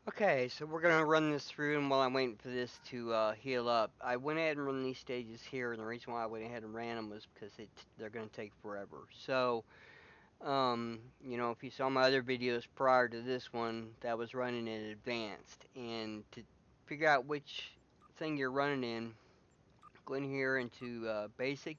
Okay, so we're gonna run this through, and while I'm waiting for this to heal up, I went ahead and run these stages here, and the reason why I went ahead and ran them was because they're gonna take forever. So, if you saw my other videos prior to this one, that was running in advanced, and to figure out which thing you're running in, go in here into basic,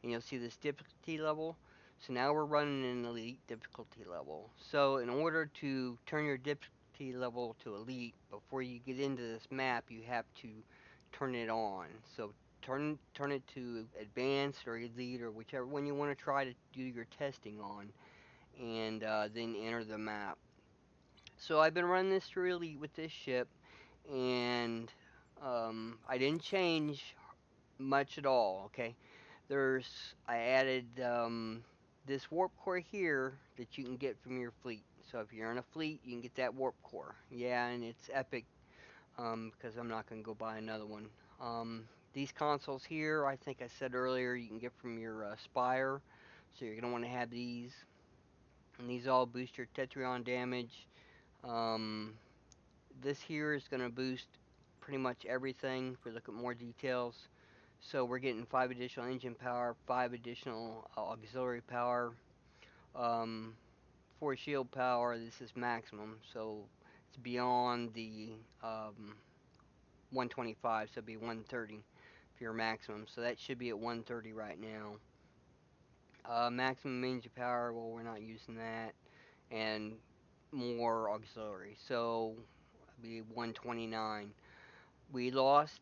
and you'll see this difficulty level. So now we're running an elite difficulty level. So in order to turn your difficulty level to elite, before you get into this map, you have to turn it on. So turn it to advanced or elite or whichever one you want to try to do your testing on, and then enter the map. So I've been running this through elite with this ship, and I didn't change much at all. Okay, there's I added this warp core here that you can get from your fleet. So if you're in a fleet, you can get that warp core. Yeah, and it's epic because I'm not gonna go buy another one. These consoles here, I think I said earlier, you can get from your Spire. So you're gonna want to have these, and these all boost your Tetrion damage. Um, this here is gonna boost pretty much everything. If we look at more details, so we're getting 5 additional engine power, 5 additional auxiliary power, um, 4 shield power. This is maximum, so it's beyond the 125, so it'd be 130 for your maximum. So that should be at 130 right now. Maximum engine power, well, we're not using that, and more auxiliary, so it'd be 129. We lost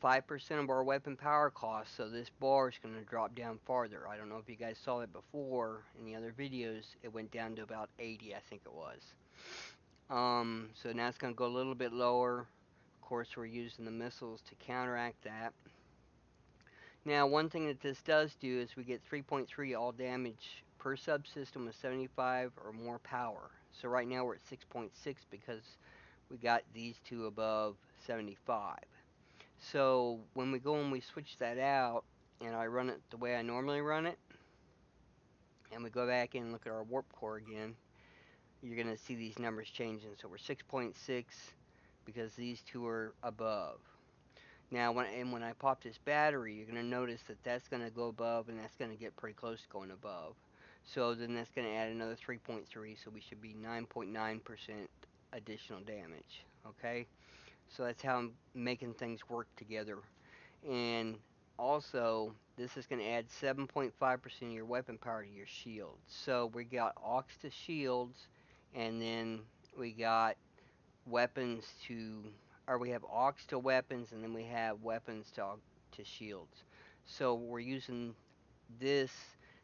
5% of our weapon power cost, so this bar is going to drop down farther. I don't know if you guys saw it before in the other videos. It went down to about 80, I think it was. So now it's going to go a little bit lower. Of course, we're using the missiles to counteract that. Now, one thing that this does do is we get 3.3 all damage per subsystem with 75 or more power. So right now we're at 6.6 because we got these two above 75. So when we go and we switch that out, and I run it the way I normally run it, and we go back and look at our warp core again, you're going to see these numbers changing. So we're 6.6 because these two are above. Now, when I pop this battery, you're going to notice that that's going to go above, and that's going to get pretty close to going above. So then that's going to add another 3.3, so we should be 9.9% additional damage. Okay, so that's how I'm making things work together. And also, this is going to add 7.5% of your weapon power to your shields. So we got aux to shields, and then we got weapons to, or we have aux to weapons, and then we have weapons to shields. So we're using this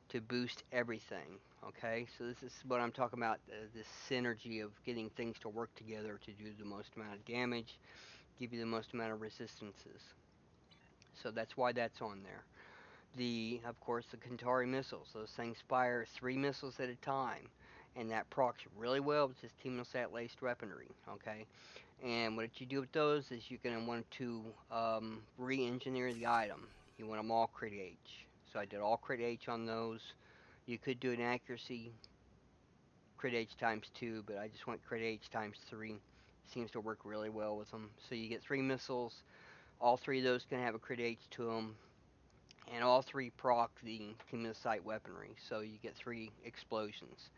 to boost everything. Okay, so this is what I'm talking about, this synergy of getting things to work together to do the most amount of damage, give you the most amount of resistances. So that's why that's on there. Of course, the Kantari missiles. Those things fire 3 missiles at a time, and that procs really well with this Chemosat laced weaponry. Okay, and what you do with those is you're going to want to re-engineer the item. You want them all crit H. So I did all crit H on those. You could do an accuracy crit H times 2, but I just went crit H times 3. Seems to work really well with them. So you get 3 missiles. All 3 of those can have a crit H to them, and all 3 proc the chemosite weaponry. So you get 3 explosions.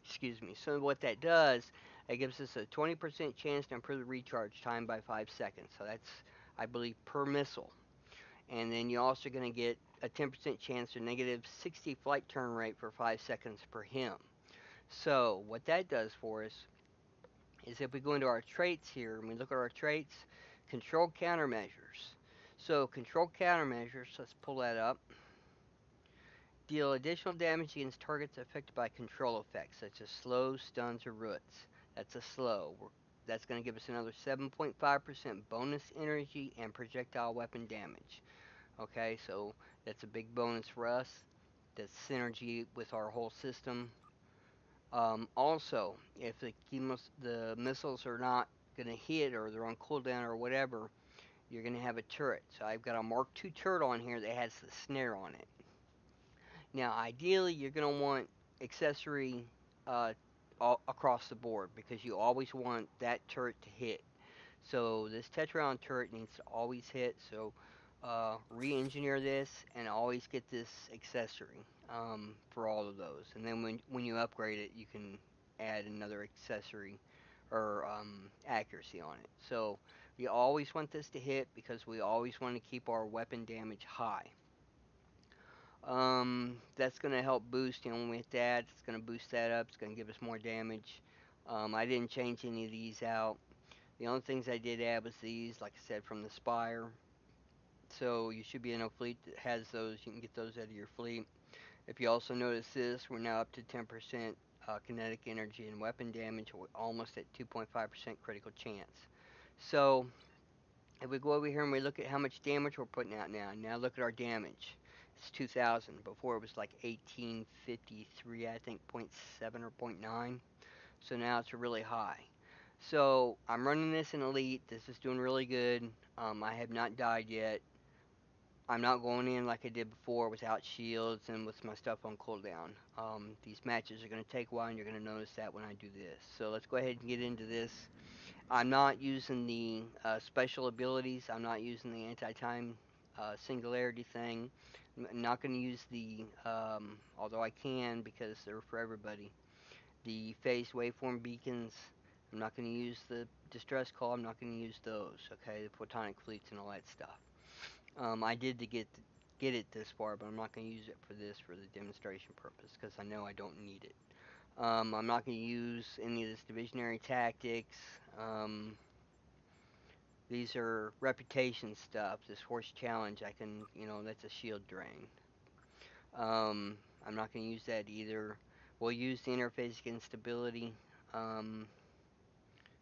Excuse me. So what that does, it gives us a 20% chance to improve the recharge time by 5 seconds. So that's, I believe, per missile. And then you're also going to get a 10% chance of negative 60 flight turn rate for 5 seconds per him. So what that does for us is if we go into our traits here and we look at our traits, control countermeasures. So control countermeasures, let's pull that up. Deal additional damage against targets affected by control effects, such as slows, stuns, or roots. That's a slow. That's going to give us another 7.5% bonus energy and projectile weapon damage. Okay, so that's a big bonus for us. That's synergy with our whole system. Also, if the missiles are not going to hit or they're on cooldown or whatever, you're going to have a turret. So I've got a Mark II turret on here that has the snare on it. Now, ideally, you're going to want accessory uh, all across the board because you always want that turret to hit. So this Tetrion turret needs to always hit. So re-engineer this and always get this accessory for all of those. And then when you upgrade it, you can add another accessory or accuracy on it. So we always want this to hit because we always want to keep our weapon damage high. That's going to help boost, with that, it's going to boost that up. It's going to give us more damage. I didn't change any of these out. The only things I did add was these, like I said, from the Spire. So you should be in a fleet that has those. You can get those out of your fleet. If you also notice this, we're now up to 10% kinetic energy and weapon damage. We're almost at 2.5% critical chance. So if we go over here and we look at how much damage we're putting out now. Now look at our damage. It's 2,000. Before it was like 1853, I think, .7 or .9. So now it's really high. So I'm running this in Elite. This is doing really good. I have not died yet. I'm not going in like I did before without shields and with my stuff on cooldown. These matches are going to take a while, and you're going to notice that when I do this. So let's go ahead and get into this. I'm not using the special abilities. I'm not using the anti-time singularity thing. I'm not going to use the, although I can because they're for everybody, the phased waveform beacons. I'm not going to use the distress call. I'm not going to use those, okay, the photonic fleets and all that stuff. I did to get it this far, but I'm not going to use it for this for the demonstration purpose because I know I don't need it. I'm not going to use any of this divisionary tactics. These are reputation stuff. This horse challenge, I can, that's a shield drain. I'm not going to use that either. We'll use the interface against stability,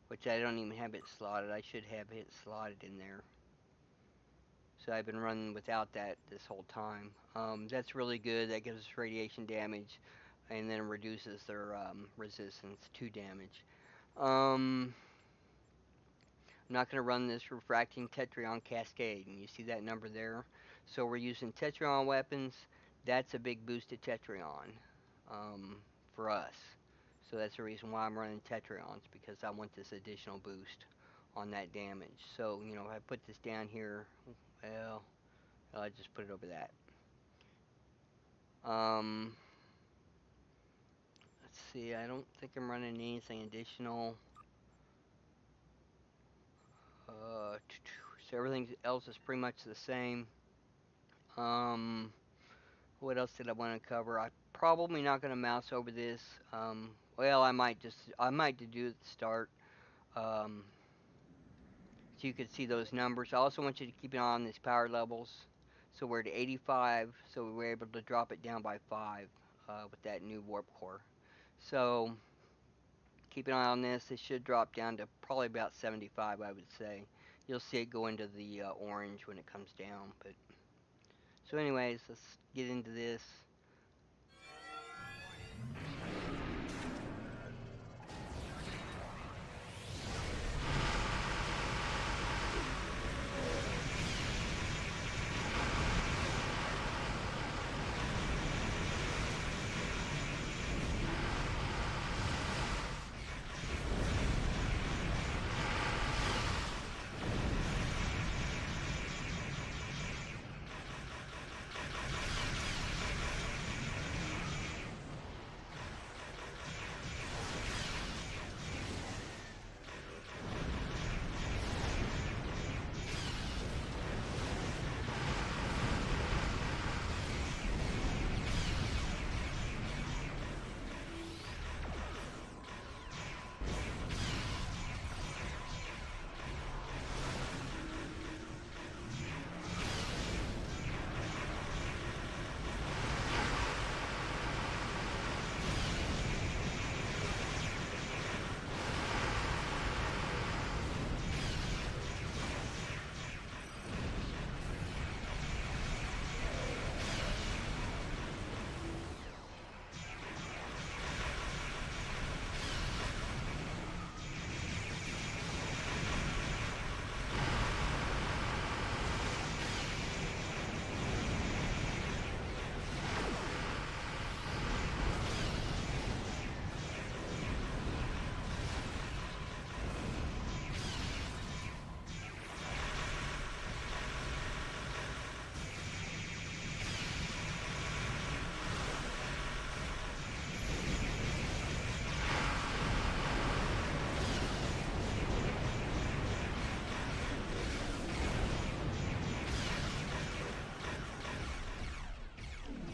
which I don't even have it slotted. I should have it slotted in there. So I've been running without that this whole time. That's really good. That gives us radiation damage, and then reduces their resistance to damage. I'm not going to run this refracting Tetrion Cascade, and you see that number there. So we're using Tetrion weapons. That's a big boost to Tetrion for us. So that's the reason why I'm running Tetrions, because I want this additional boost on that damage. So, if I put this down here, well, I'll just put it over that. Let's see, I don't think I'm running anything additional. So everything else is pretty much the same. What else did I want to cover? I'm probably not going to mouse over this. Well, I might do it at the start. So you could see those numbers. I also want you to keep an eye on these power levels. So we're at 85, so we were able to drop it down by 5 with that new warp core. So keep an eye on this. It should drop down to probably about 75, I would say. You'll see it go into the orange when it comes down. But so anyways, let's get into this.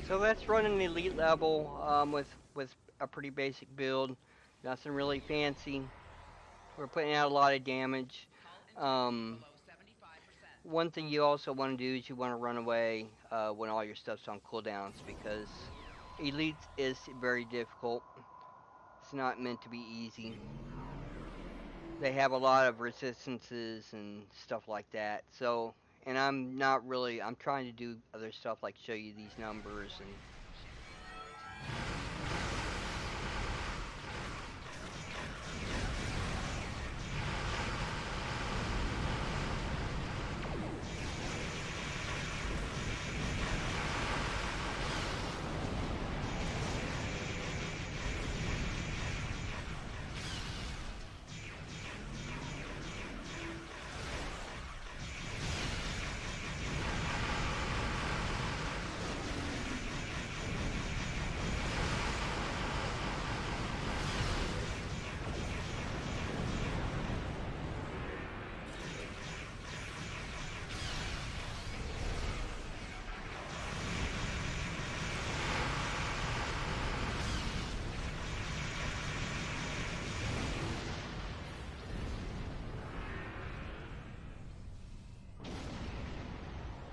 So let's run an elite level with a pretty basic build, nothing really fancy. We're putting out a lot of damage. Um, One thing you also want to do is you want to run away when all your stuff's on cooldowns because elite is very difficult. It's not meant to be easy. They have a lot of resistances and stuff like that. So, and I'm not really. I'm trying to do other stuff like show you these numbers and.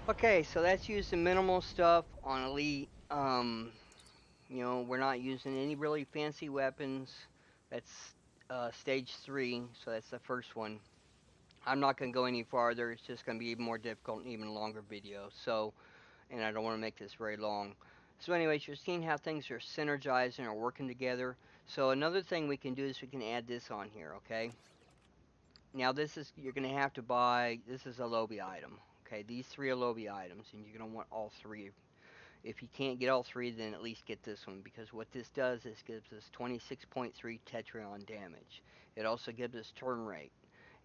Okay, so that's using minimal stuff on elite. We're not using any really fancy weapons. That's stage 3, so that's the first one. I'm not going to go any farther. It's just going to be even more difficult and even longer video. So, and I don't want to make this very long. So anyways, you're seeing how things are synergizing or working together. So another thing we can do is we can add this on here, okay? Now this is, you're going to have to buy, this is a lobby item. Okay, these 3 are lobby items, and you're going to want all 3. If you can't get all 3, then at least get this one, because what this does is gives us 26.3 Tetrion damage. It also gives us turn rate,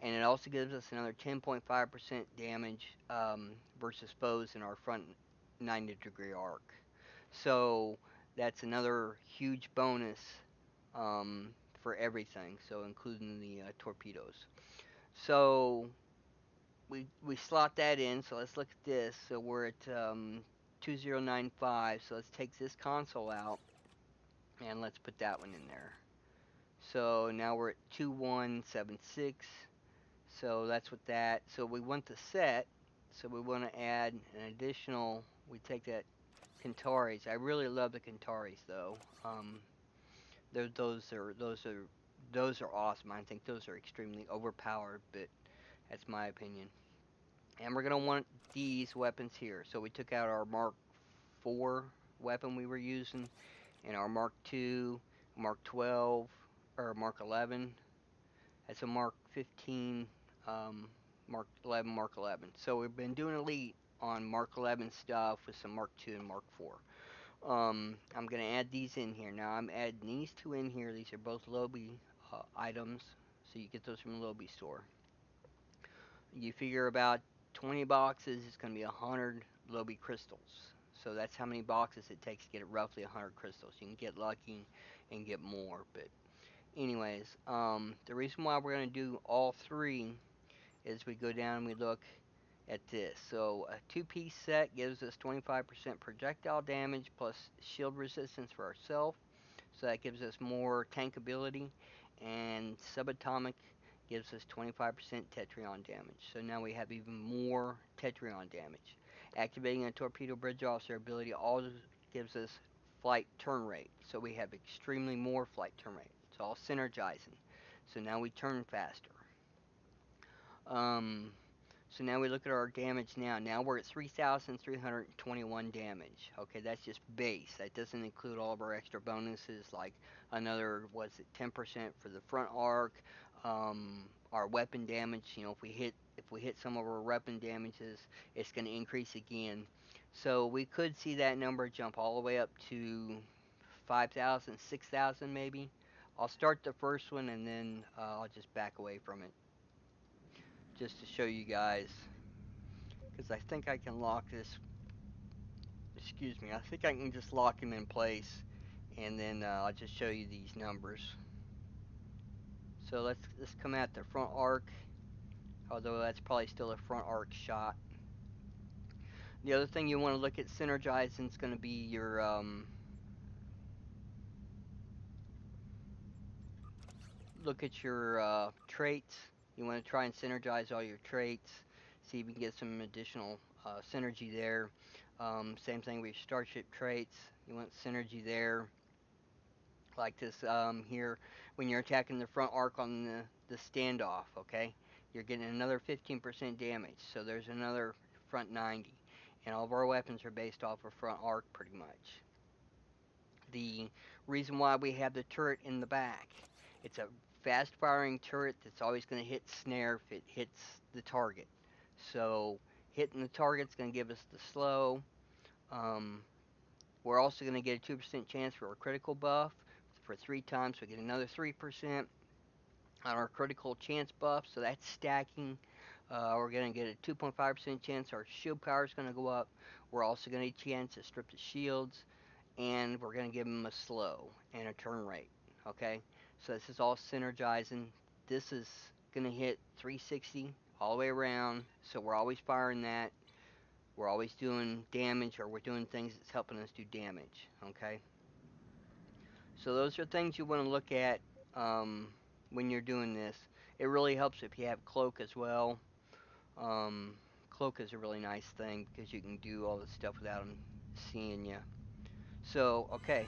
and it also gives us another 10.5% damage versus foes in our front 90-degree arc. So that's another huge bonus for everything, so including the torpedoes. So we slot that in. So let's look at this. So we're at 2095. So let's take this console out and let's put that one in there. So now we're at 2176. So that's what that. So we want the set. So we want to add an additional. We take that Kentaris. I really love the Kentaris though. Those are awesome. I think those are extremely overpowered, but that's my opinion. And we're going to want these weapons here. So we took out our Mark 4 weapon we were using, and our Mark 2, Mark 12, or Mark 11. That's a Mark 15, Mark 11, Mark 11. So we've been doing elite on Mark 11 stuff with some Mark 2 and Mark 4. I'm going to add these in here. Now I'm adding these 2 in here. These are both lobby items, so you get those from the lobby store. You figure about 20 boxes is going to be 100 lobby crystals. So that's how many boxes it takes to get roughly 100 crystals. You can get lucky and get more, but anyways, the reason why we're going to do all 3 is we go down and we look at this. So a 2-piece set gives us 25% projectile damage plus shield resistance for ourselves. So that gives us more tankability, and subatomic gives us 25% Tetrion damage. So now we have even more Tetrion damage. Activating a torpedo bridge officer ability also gives us flight turn rate. So we have extremely more flight turn rate. It's all synergizing. So now we turn faster. Um, so now we look at our damage now. Now we're at 3,321 damage. Okay, that's just base. That doesn't include all of our extra bonuses like another, what's it, 10% for the front arc, our weapon damage. If we hit some of our weapon damages, it's going to increase again. So we could see that number jump all the way up to 5,000, 6,000 maybe. I'll start the first one and then I'll just back away from it just to show you guys, because I think I can lock this, excuse me, I think I can just lock him in place, and then I'll just show you these numbers. So let's come at the front arc, although that's probably still a front arc shot. The other thing you want to look at synergizing is going to be your look at your traits. You want to try and synergize all your traits. See if you can get some additional synergy there. Same thing with your starship traits. You want synergy there. Like this here, when you're attacking the front arc on the standoff, okay? You're getting another 15% damage. So there's another front 90. And all of our weapons are based off of front arc pretty much. The reason why we have the turret in the back, it's a fast firing turret that's always going to hit snare if it hits the target. So hitting the target's going to give us the slow. Um, we're also going to get a 2% chance for a critical buff for 3 times. We get another 3% on our critical chance buff, so that's stacking. We're going to get a 2.5% chance our shield power is going to go up. We're also going to get a chance to strip the shields, and we're going to give them a slow and a turn rate. Okay, so this is all synergizing. This is going to hit 360 all the way around, so we're always firing that. We're always doing damage, or we're doing things that's helping us do damage. Okay, so those are things you want to look at when you're doing this. It really helps if you have cloak as well. Um, Cloak is a really nice thing because you can do all this stuff without them seeing you. So, okay.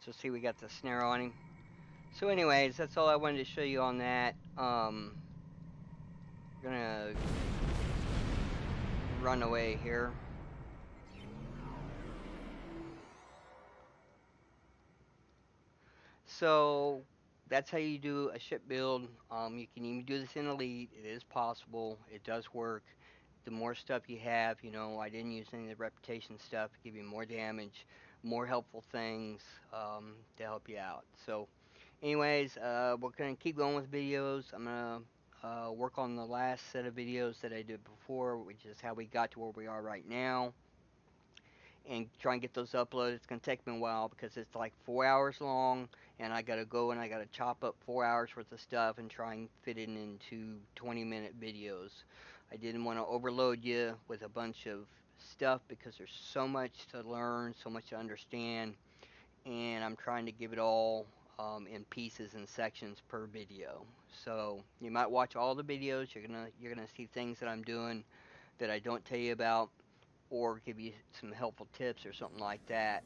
So see, we got the snare on him. So anyways, that's all I wanted to show you on that. Gonna run away here. So that's how you do a ship build. You can even do this in Elite. It is possible. It does work. The more stuff you have, I didn't use any of the reputation stuff to give you more damage, more helpful things to help you out. So, anyways, we're gonna keep going with videos. I'm gonna work on the last set of videos that I did before, which is how we got to where we are right now, and try and get those uploaded. It's gonna take me a while because it's like 4 hours long, and I gotta go and I gotta chop up 4 hours worth of stuff and try and fit it into 20-minute videos. I didn't want to overload you with a bunch of stuff because there's so much to learn, so much to understand, and I'm trying to give it all in pieces and sections per video. So you might watch all the videos. You're gonna see things that I'm doing that I don't tell you about, or give you some helpful tips or something like that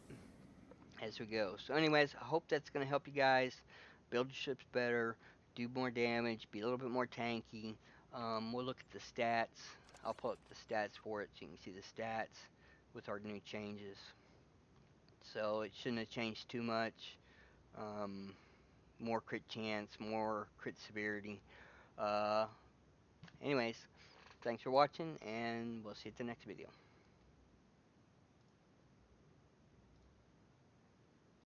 as we go. So, anyways, I hope that's going to help you guys build your ships better, do more damage, be a little bit more tanky. We'll look at the stats. I'll pull up the stats for it so you can see the stats with our new changes. So, it shouldn't have changed too much. Um, More crit chance, more crit severity. Uh, Anyways, thanks for watching, and we'll see you at the next video.